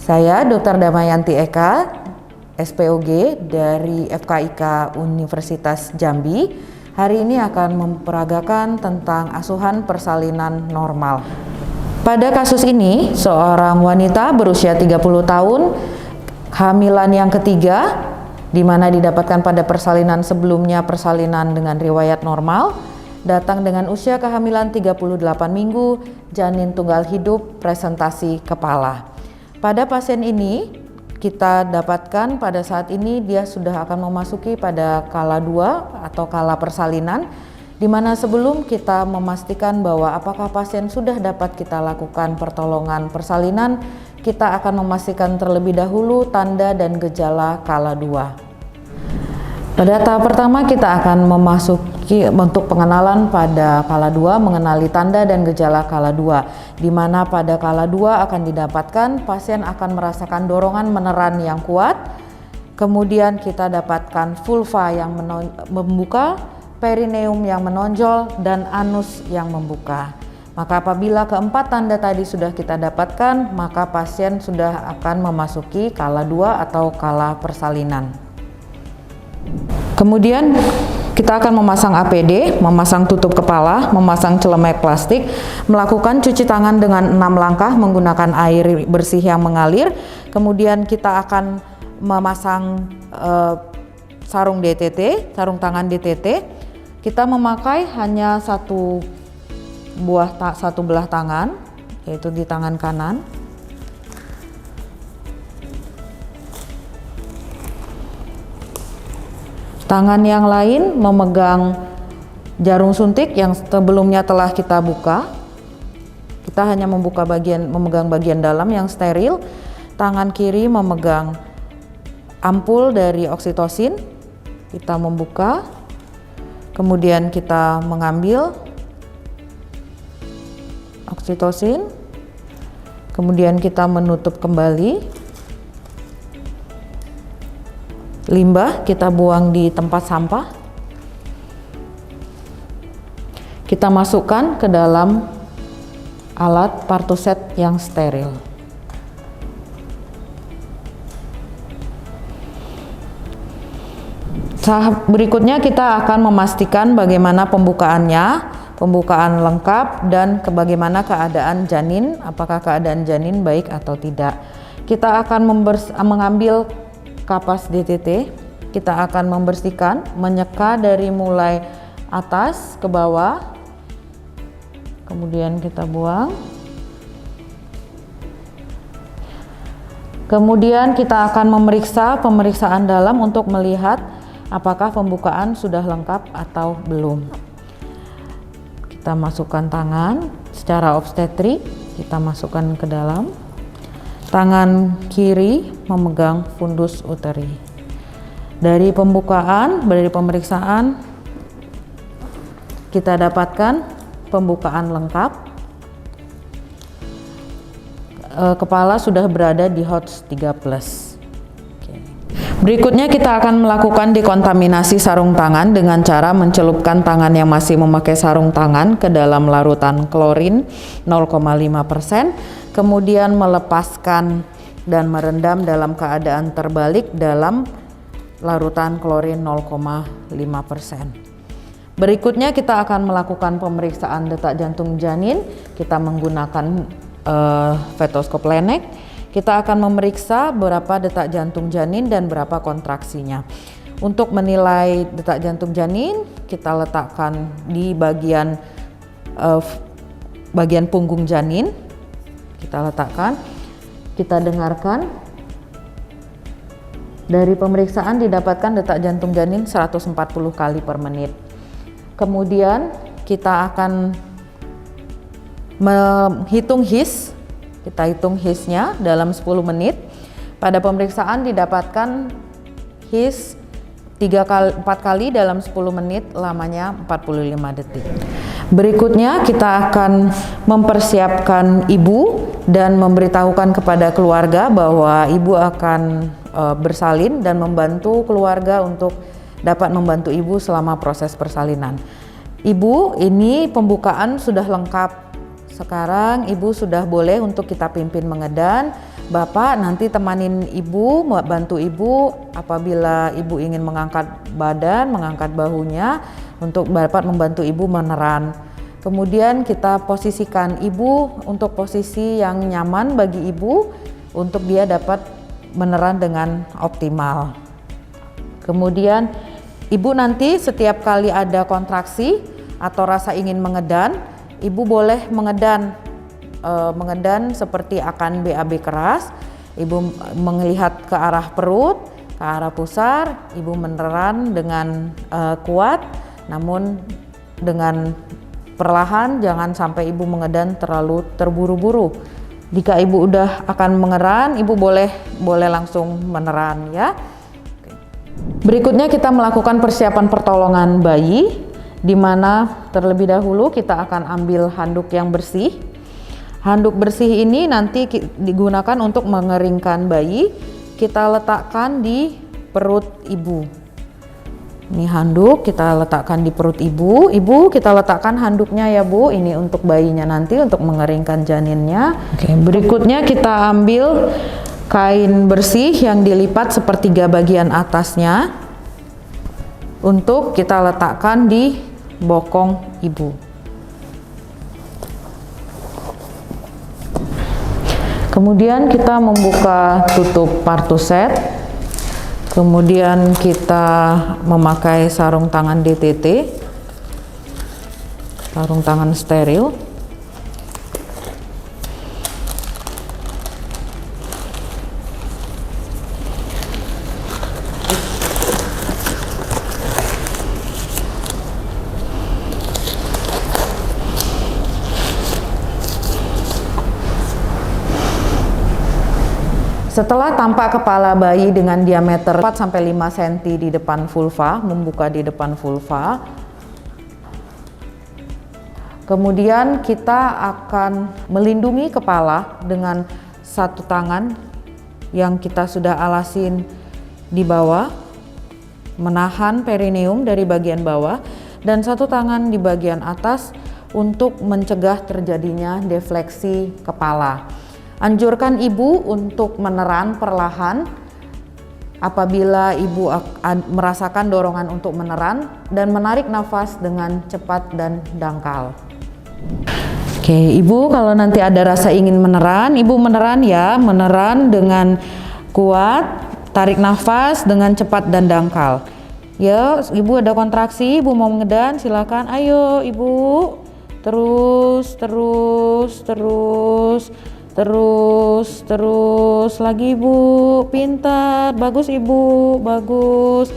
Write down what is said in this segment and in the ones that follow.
Saya Dr. Damayanti Eka, SPOG dari FKIK Universitas Jambi. Hari ini akan memperagakan tentang asuhan persalinan normal. Pada kasus ini, seorang wanita berusia 30 tahun, hamilan yang ketiga, di mana didapatkan pada persalinan sebelumnya persalinan dengan riwayat normal, datang dengan usia kehamilan 38 minggu, janin tunggal hidup, presentasi kepala. Pada pasien ini, kita dapatkan pada saat ini dia sudah akan memasuki pada kala 2 atau kala persalinan, di mana sebelum kita memastikan bahwa apakah pasien sudah dapat kita lakukan pertolongan persalinan, kita akan memastikan terlebih dahulu tanda dan gejala kala 2. Pada tahap pertama kita akan memasuki untuk pengenalan pada kala 2, mengenali tanda dan gejala kala 2, di mana pada kala 2 akan didapatkan pasien akan merasakan dorongan meneran yang kuat, kemudian kita dapatkan vulva yang membuka, perineum yang menonjol, dan anus yang membuka. Maka apabila keempat tanda tadi sudah kita dapatkan, maka pasien sudah akan memasuki kala 2 atau kala persalinan. Kemudian kita akan memasang APD, memasang tutup kepala, memasang celemek plastik, melakukan cuci tangan dengan 6 langkah menggunakan air bersih yang mengalir. Kemudian kita akan memasang sarung DTT, sarung tangan DTT. Kita memakai hanya satu belah tangan, yaitu di tangan kanan. Tangan yang lain memegang jarum suntik yang sebelumnya telah kita buka. Kita hanya memegang bagian dalam yang steril. Tangan kiri memegang ampul dari oksitosin. Kita membuka, kemudian kita mengambil oksitosin, kemudian kita menutup kembali. Limbah kita buang di tempat sampah. Kita masukkan ke dalam alat partuset yang steril. Tahap berikutnya kita akan memastikan bagaimana pembukaan lengkap dan bagaimana keadaan janin, apakah keadaan janin baik atau tidak. Kita akan mengambil kapas DTT, kita akan membersihkan, menyeka dari mulai atas ke bawah, kemudian kita buang. Kemudian kita akan memeriksa pemeriksaan dalam untuk melihat apakah pembukaan sudah lengkap atau belum. Kita masukkan tangan secara obstetrik, kita masukkan ke dalam. Tangan kiri memegang fundus uteri. Dari pemeriksaan kita dapatkan pembukaan lengkap. Kepala sudah berada di HOTS 3+. Berikutnya kita akan melakukan dekontaminasi sarung tangan dengan cara mencelupkan tangan yang masih memakai sarung tangan ke dalam larutan klorin 0,5%. Kemudian melepaskan dan merendam dalam keadaan terbalik dalam larutan klorin 0,5%. Berikutnya kita akan melakukan pemeriksaan detak jantung janin. Kita menggunakan stetoskop Lennec. Kita akan memeriksa berapa detak jantung janin dan berapa kontraksinya. Untuk menilai detak jantung janin, kita letakkan di bagian punggung janin. Kita letakkan, kita dengarkan. Dari pemeriksaan didapatkan detak jantung janin 140 kali per menit. Kemudian kita akan menghitung his. Kita hitung hisnya dalam 10 menit. Pada pemeriksaan didapatkan his 4 kali dalam 10 menit, lamanya 45 detik. Berikutnya kita akan mempersiapkan ibu dan memberitahukan kepada keluarga bahwa ibu akan bersalin dan membantu keluarga untuk dapat membantu ibu selama proses persalinan. Ibu, ini pembukaan sudah lengkap. Sekarang ibu sudah boleh untuk kita pimpin mengedan. Bapak nanti temanin ibu, bantu ibu apabila ibu ingin mengangkat badan, mengangkat bahunya, untuk Bapak membantu ibu meneran. Kemudian kita posisikan ibu untuk posisi yang nyaman bagi ibu untuk dia dapat meneran dengan optimal. Kemudian ibu nanti setiap kali ada kontraksi atau rasa ingin mengedan, ibu boleh mengedan seperti akan BAB keras. Ibu melihat ke arah perut, ke arah pusar, ibu meneran dengan kuat, namun dengan perlahan, jangan sampai ibu mengedan terlalu terburu-buru. Jika ibu udah akan mengeran, ibu boleh langsung meneran ya. Berikutnya kita melakukan persiapan pertolongan bayi, di mana terlebih dahulu kita akan ambil handuk yang bersih. Handuk bersih ini nanti digunakan untuk mengeringkan bayi. Kita letakkan di perut ibu. Ini handuk kita letakkan di perut ibu. Ibu, kita letakkan handuknya ya Bu. Ini untuk bayinya nanti untuk mengeringkan janinnya. Oke, berikutnya kita ambil kain bersih yang dilipat sepertiga bagian atasnya untuk kita letakkan di bokong ibu. Kemudian kita membuka tutup partuset. Kemudian kita memakai sarung tangan DTT, sarung tangan steril. Setelah tampak kepala bayi dengan diameter 4-5 cm di depan vulva, membuka di depan vulva, kemudian kita akan melindungi kepala dengan satu tangan yang kita sudah alasin di bawah, menahan perineum dari bagian bawah, dan satu tangan di bagian atas untuk mencegah terjadinya defleksi kepala. Anjurkan ibu untuk meneran perlahan apabila ibu merasakan dorongan untuk meneran, dan menarik nafas dengan cepat dan dangkal. Oke, ibu kalau nanti ada rasa ingin meneran, ibu meneran ya, meneran dengan kuat, tarik nafas dengan cepat dan dangkal. Ya, ibu ada kontraksi, ibu mau mengedan, silakan, ayo ibu, terus lagi ibu, pintar, bagus ibu, bagus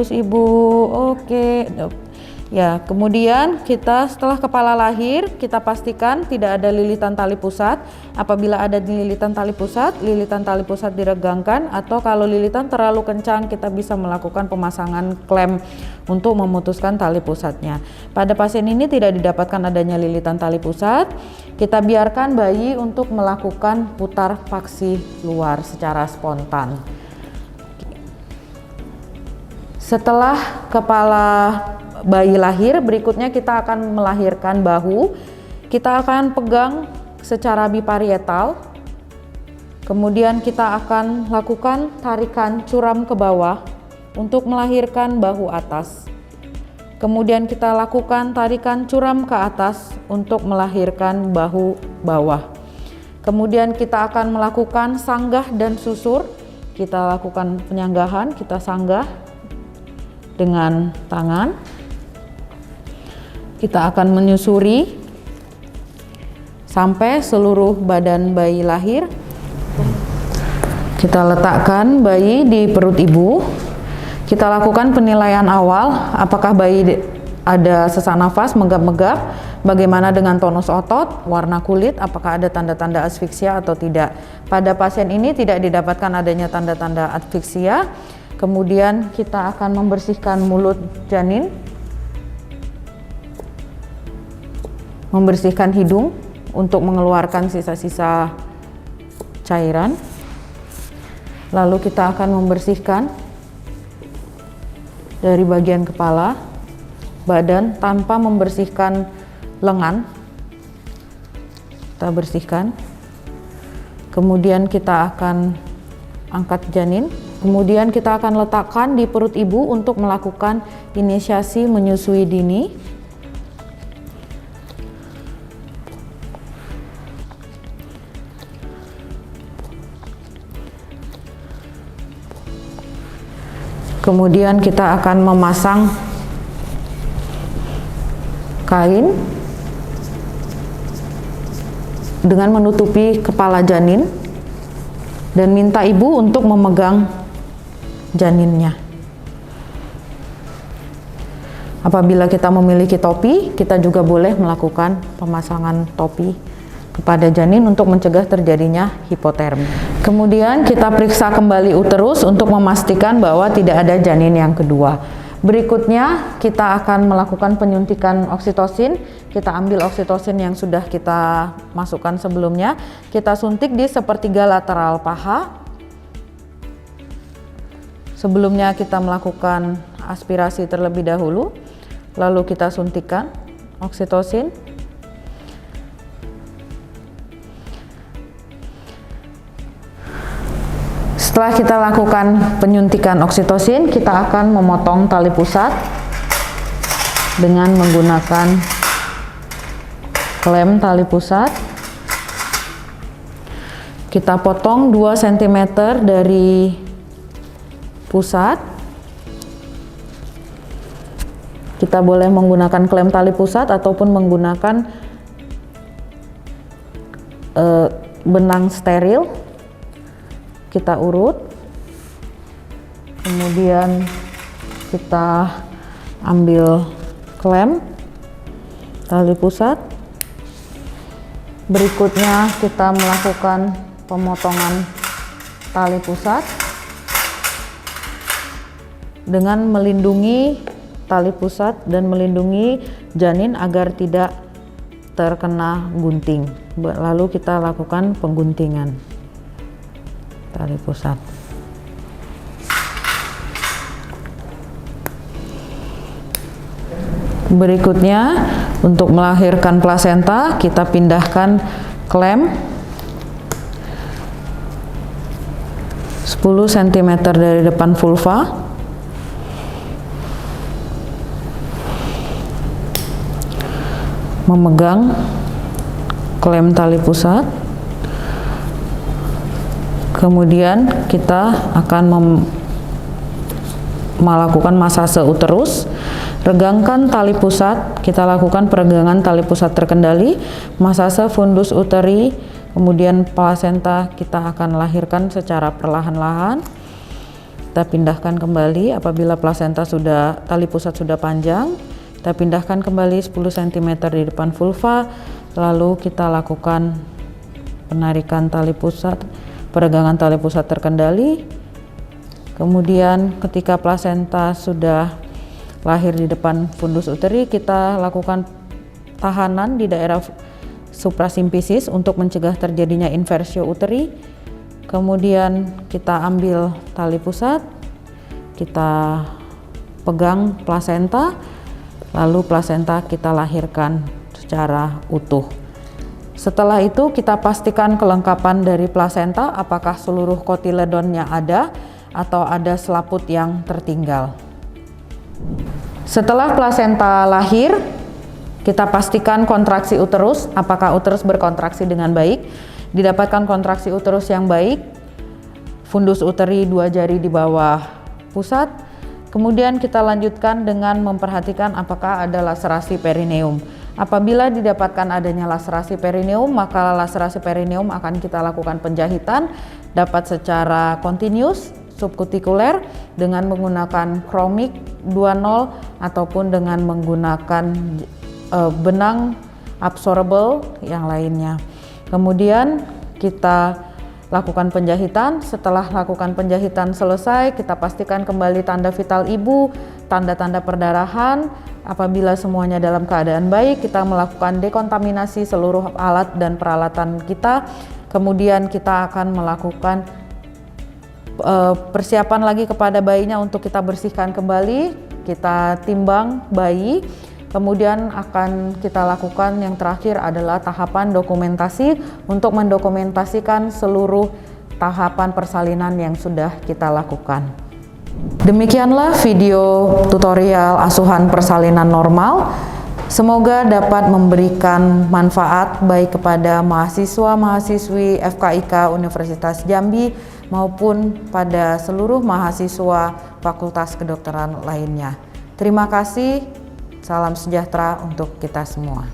ibu, oke. Ya, kemudian kita setelah kepala lahir, kita pastikan tidak ada lilitan tali pusat. Apabila ada lilitan tali pusat diregangkan, atau kalau lilitan terlalu kencang, kita bisa melakukan pemasangan klem untuk memutuskan tali pusatnya. Pada pasien ini tidak didapatkan adanya lilitan tali pusat, kita biarkan bayi untuk melakukan putar paksi luar secara spontan. Setelah kepala bayi lahir, berikutnya kita akan melahirkan bahu. Kita akan pegang secara biparietal. Kemudian kita akan lakukan tarikan curam ke bawah untuk melahirkan bahu atas. Kemudian kita lakukan tarikan curam ke atas untuk melahirkan bahu bawah. Kemudian kita akan melakukan sanggah dan susur. Kita lakukan penyanggahan, kita sanggah dengan tangan. Kita akan menyusuri sampai seluruh badan bayi lahir. Kita letakkan bayi di perut ibu. Kita lakukan penilaian awal, apakah bayi ada sesak nafas, megap-megap, bagaimana dengan tonus otot, warna kulit, apakah ada tanda-tanda asfiksia atau tidak. Pada pasien ini tidak didapatkan adanya tanda-tanda asfiksia. Kemudian kita akan membersihkan mulut janin, membersihkan hidung untuk mengeluarkan sisa-sisa cairan. Lalu kita akan membersihkan dari bagian kepala, badan, tanpa membersihkan lengan, kita bersihkan. Kemudian kita akan angkat janin. Kemudian kita akan letakkan di perut ibu untuk melakukan inisiasi menyusui dini. Kemudian kita akan memasang kain dengan menutupi kepala janin dan minta ibu untuk memegang janinnya. Apabila kita memiliki topi, kita juga boleh melakukan pemasangan topi kepada janin untuk mencegah terjadinya hipotermi. Kemudian kita periksa kembali uterus untuk memastikan bahwa tidak ada janin yang kedua. Berikutnya kita akan melakukan penyuntikan oksitosin. Kita ambil oksitosin yang sudah kita masukkan sebelumnya. Kita suntik di sepertiga lateral paha. Sebelumnya kita melakukan aspirasi terlebih dahulu. Lalu kita suntikan oksitosin. Setelah kita lakukan penyuntikan oksitosin, kita akan memotong tali pusat dengan menggunakan klem tali pusat. Kita potong 2 cm dari pusat. Kita boleh menggunakan klem tali pusat ataupun menggunakan benang steril. Kita urut, kemudian kita ambil klem tali pusat. Berikutnya kita melakukan pemotongan tali pusat dengan melindungi tali pusat dan melindungi janin agar tidak terkena gunting. Lalu kita lakukan pengguntingan tali pusat. Berikutnya, untuk melahirkan plasenta, kita pindahkan klem 10 cm dari depan vulva. Memegang klem tali pusat. Kemudian kita akan melakukan masase uterus. Regangkan tali pusat, kita lakukan peregangan tali pusat terkendali, masase fundus uteri, kemudian plasenta kita akan lahirkan secara perlahan-lahan. Kita pindahkan kembali apabila tali pusat sudah panjang, kita pindahkan kembali 10 cm di depan vulva, lalu kita lakukan penarikan tali pusat, peregangan tali pusat terkendali. Kemudian ketika plasenta sudah lahir di depan fundus uteri, kita lakukan tahanan di daerah suprasimfisis untuk mencegah terjadinya inversio uteri. Kemudian kita ambil tali pusat, kita pegang plasenta, lalu plasenta kita lahirkan secara utuh. Setelah itu kita pastikan kelengkapan dari plasenta, apakah seluruh kotiledonnya ada atau ada selaput yang tertinggal. Setelah plasenta lahir, kita pastikan kontraksi uterus, apakah uterus berkontraksi dengan baik. Didapatkan kontraksi uterus yang baik, fundus uteri 2 jari di bawah pusat. Kemudian kita lanjutkan dengan memperhatikan apakah ada laserasi perineum. Apabila didapatkan adanya laserasi perineum, maka laserasi perineum akan kita lakukan penjahitan, dapat secara kontinus, subkutikuler dengan menggunakan Chromik 20 ataupun dengan menggunakan benang absorbable yang lainnya. Kemudian kita lakukan penjahitan. Setelah lakukan penjahitan selesai, kita pastikan kembali tanda vital ibu, tanda-tanda perdarahan. Apabila semuanya dalam keadaan baik, kita melakukan dekontaminasi seluruh alat dan peralatan kita. Kemudian kita akan melakukan persiapan lagi kepada bayinya untuk kita bersihkan kembali. Kita timbang bayi. Kemudian akan kita lakukan yang terakhir adalah tahapan dokumentasi untuk mendokumentasikan seluruh tahapan persalinan yang sudah kita lakukan. Demikianlah video tutorial asuhan persalinan normal. Semoga dapat memberikan manfaat baik kepada mahasiswa-mahasiswi FKIK Universitas Jambi maupun pada seluruh mahasiswa Fakultas Kedokteran lainnya. Terima kasih. Salam sejahtera untuk kita semua.